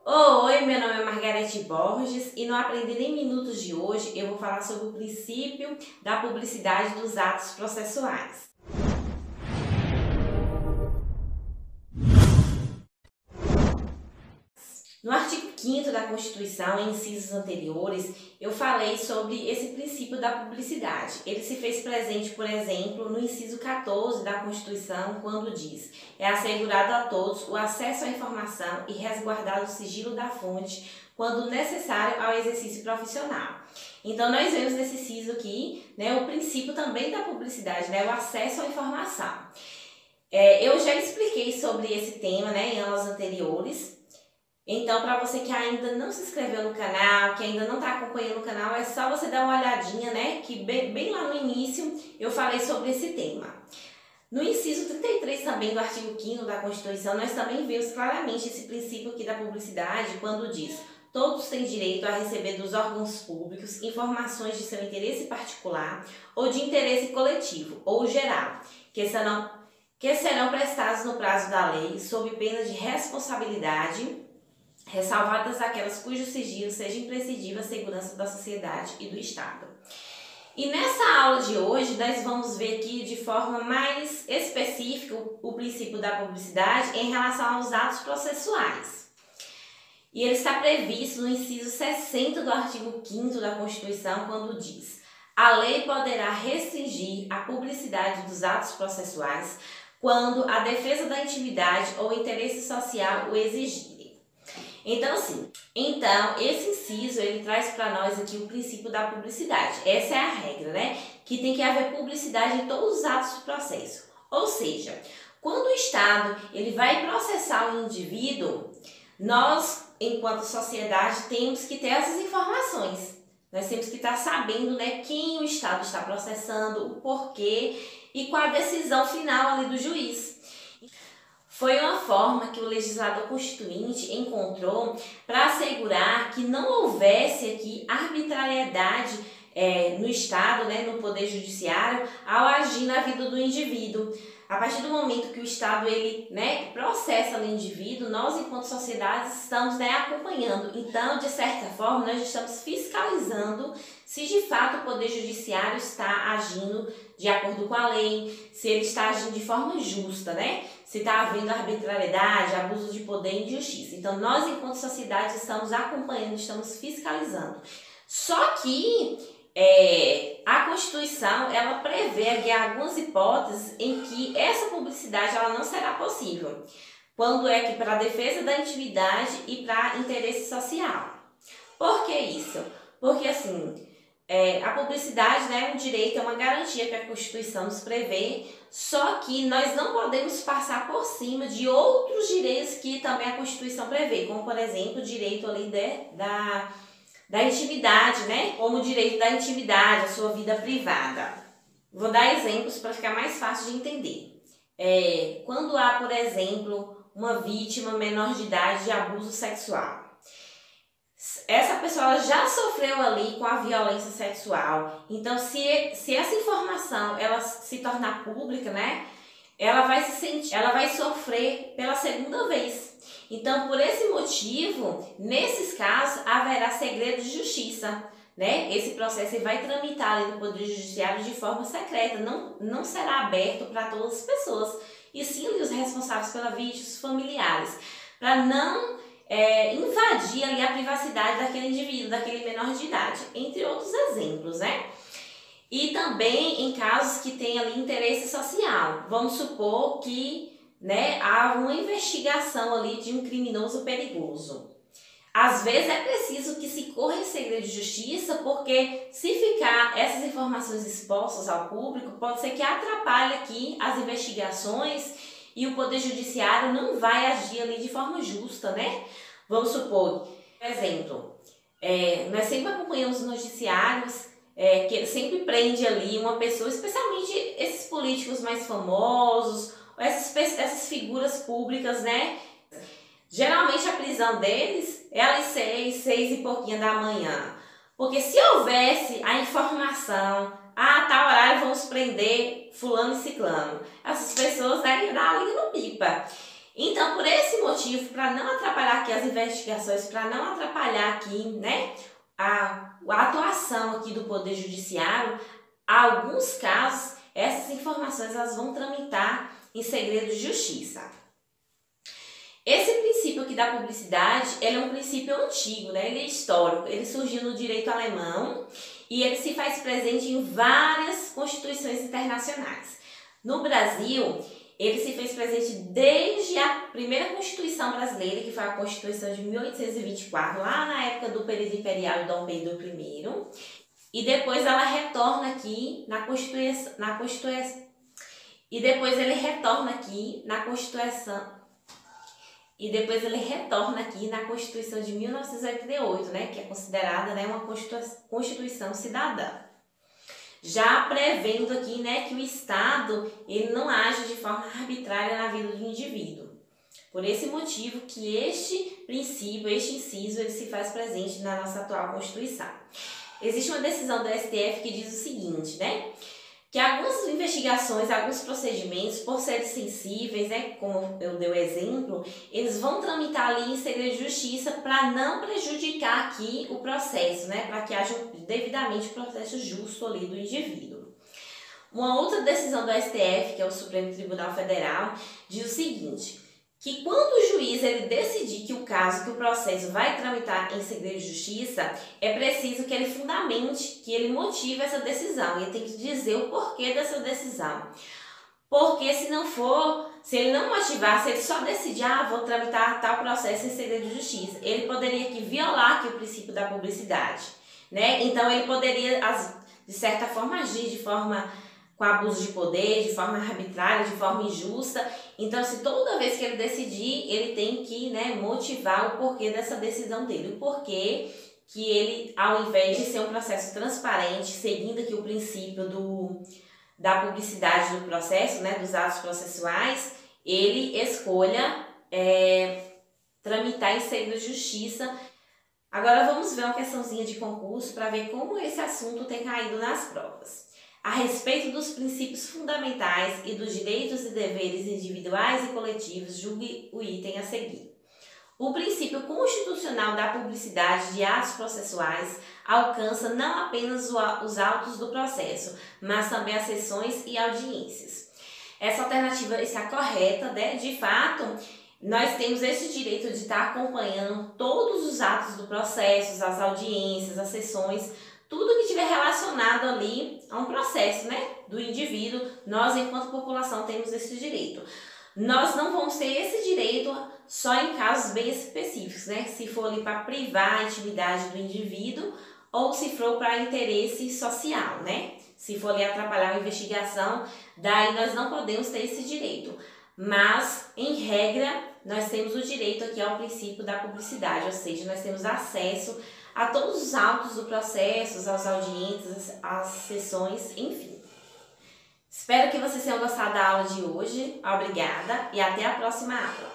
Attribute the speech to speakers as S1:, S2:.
S1: Oi, meu nome é Margarete Borges e no Aprender em Minutos de hoje eu vou falar sobre o princípio da publicidade dos atos processuais. No artigo 5º da Constituição, em incisos anteriores, eu falei sobre esse princípio da publicidade. Ele se fez presente, por exemplo, no inciso 14 da Constituição, quando diz: é assegurado a todos o acesso à informação e resguardado o sigilo da fonte, quando necessário ao exercício profissional. Então, nós vemos nesse inciso aqui, o princípio também da publicidade, o acesso à informação. Eu já expliquei sobre esse tema, em aulas anteriores. Então, para você que ainda não se inscreveu no canal, que ainda não está acompanhando o canal, é só você dar uma olhadinha, que bem lá no início eu falei sobre esse tema. No inciso 33 também do artigo 5º da Constituição, nós também vemos claramente esse princípio aqui da publicidade, quando diz: todos têm direito a receber dos órgãos públicos informações de seu interesse particular ou de interesse coletivo ou geral, que serão prestados no prazo da lei, sob pena de responsabilidade, ressalvadas aquelas cujo sigilo seja imprescindível à segurança da sociedade e do Estado. E nessa aula de hoje, nós vamos ver aqui de forma mais específica o princípio da publicidade em relação aos atos processuais. E ele está previsto no inciso 60 do artigo 5º da Constituição, quando diz: a lei poderá restringir a publicidade dos atos processuais quando a defesa da intimidade ou interesse social o exigirem. Então, esse inciso, ele traz para nós aqui o princípio da publicidade. Essa é a regra, que tem que haver publicidade em todos os atos do processo. Ou seja, quando o Estado ele vai processar um indivíduo, nós, enquanto sociedade, temos que ter essas informações. Nós temos que estar sabendo, quem o Estado está processando, o porquê e qual a decisão final ali do juiz. Foi uma forma que o legislador constituinte encontrou para assegurar que não houvesse aqui arbitrariedade no Estado, no Poder Judiciário, ao agir na vida do indivíduo. A partir do momento que o Estado ele, processa o indivíduo, nós, enquanto sociedade, estamos acompanhando. Então, de certa forma, nós estamos fiscalizando se de fato o Poder Judiciário está agindo de acordo com a lei, se ele está agindo de forma justa, se está havendo arbitrariedade, abuso de poder e injustiça. Então, nós, enquanto sociedade, estamos acompanhando, estamos fiscalizando. Só que a Constituição ela prevê aqui algumas hipóteses em que essa publicidade ela não será possível. Quando é que para a defesa da intimidade e para interesse social. Por que isso? Porque a publicidade é um direito, é uma garantia que a Constituição nos prevê, só que nós não podemos passar por cima de outros direitos que também a Constituição prevê, como por exemplo o direito ali da intimidade, como o direito da intimidade, a sua vida privada. Vou dar exemplos para ficar mais fácil de entender. Quando há, por exemplo, uma vítima menor de idade de abuso sexual, essa pessoa já sofreu ali com a violência sexual. Então, se essa informação ela se tornar pública, ela vai sofrer pela segunda vez. Então, por esse motivo, nesses casos, haverá segredo de justiça. Esse processo vai tramitar ali no Poder Judiciário de forma secreta, não será aberto para todas as pessoas, e sim os responsáveis pela vítima, os familiares, para não invadir ali a privacidade daquele indivíduo, daquele menor de idade, entre outros exemplos, E também em casos que tem ali interesse social. Vamos supor que há uma investigação ali de um criminoso perigoso. Às vezes é preciso que se corra em segredo de justiça, porque se ficar essas informações expostas ao público, pode ser que atrapalhe aqui as investigações e o Poder Judiciário não vai agir ali de forma justa, Vamos supor, por exemplo, nós sempre acompanhamos os noticiários que sempre prende ali uma pessoa, especialmente esses políticos mais famosos, essas figuras públicas, Geralmente a prisão deles é ali 6 e pouquinho da manhã. Porque se houvesse a informação, a tal horário vamos prender fulano e ciclano, essas pessoas iam dar a liga no pipa. Então, por esse motivo, para não atrapalhar aqui as investigações, para não atrapalhar aqui, né, a atuação aqui do Poder Judiciário, alguns casos, essas informações elas vão tramitar em segredo de justiça. Esse princípio aqui da publicidade, ele é um princípio antigo, né? Ele é histórico, ele surgiu no direito alemão e ele se faz presente em várias constituições internacionais. No Brasil, ele se fez presente desde a primeira Constituição brasileira, que foi a Constituição de 1824, lá na época do período imperial de Dom Pedro I, e depois ela retorna aqui na Constituição, e depois ele retorna aqui na Constituição. E depois ele retorna aqui na Constituição de 1988, né, que é considerada, né, uma Constituição cidadã. Já prevendo aqui, né, que o Estado ele não age de forma arbitrária na vida do indivíduo. Por esse motivo que este princípio, este inciso, ele se faz presente na nossa atual Constituição. Existe uma decisão do STF que diz o seguinte, né, que algumas investigações, alguns procedimentos, por serem sensíveis, né, como eu dei o exemplo, eles vão tramitar ali em segredo de justiça para não prejudicar aqui o processo, né, para que haja devidamente o processo justo ali do indivíduo. Uma outra decisão do STF, que é o Supremo Tribunal Federal, diz o seguinte, que quando o juiz ele decidir que o caso, que o processo vai tramitar em segredo de justiça, é preciso que ele fundamente, que ele motive essa decisão. Ele tem que dizer o porquê dessa decisão. Porque se não for, se ele não motivar, se ele só decidir, vou tramitar tal processo em segredo de justiça, ele poderia aqui violar aqui o princípio da publicidade, né? Então ele poderia, de certa forma, agir de forma com abuso de poder, de forma arbitrária, de forma injusta. Então, se toda vez que ele decidir, ele tem que, né, motivar o porquê dessa decisão dele, o porquê que ele, ao invés de ser um processo transparente, seguindo aqui o princípio da publicidade do processo, né, dos atos processuais, ele escolha tramitar em segredo de justiça. Agora vamos ver uma questãozinha de concurso para ver como esse assunto tem caído nas provas. A respeito dos princípios fundamentais e dos direitos e deveres individuais e coletivos, julgue o item a seguir. O princípio constitucional da publicidade de atos processuais alcança não apenas os autos do processo, mas também as sessões e audiências. Essa alternativa está correta, né? De fato, nós temos esse direito de estar acompanhando todos os atos do processo, as audiências, as sessões, tudo que estiver relacionado ali a um processo, né, do indivíduo, nós, enquanto população, temos esse direito. Nós não vamos ter esse direito só em casos bem específicos, né, se for ali para privar a intimidade do indivíduo ou se for para interesse social, né, se for ali atrapalhar a investigação, daí nós não podemos ter esse direito. Mas, em regra, nós temos o direito aqui ao princípio da publicidade, ou seja, nós temos acesso a todos os autos do processo, às audiências, às sessões, enfim. Espero que vocês tenham gostado da aula de hoje. Obrigada e até a próxima aula.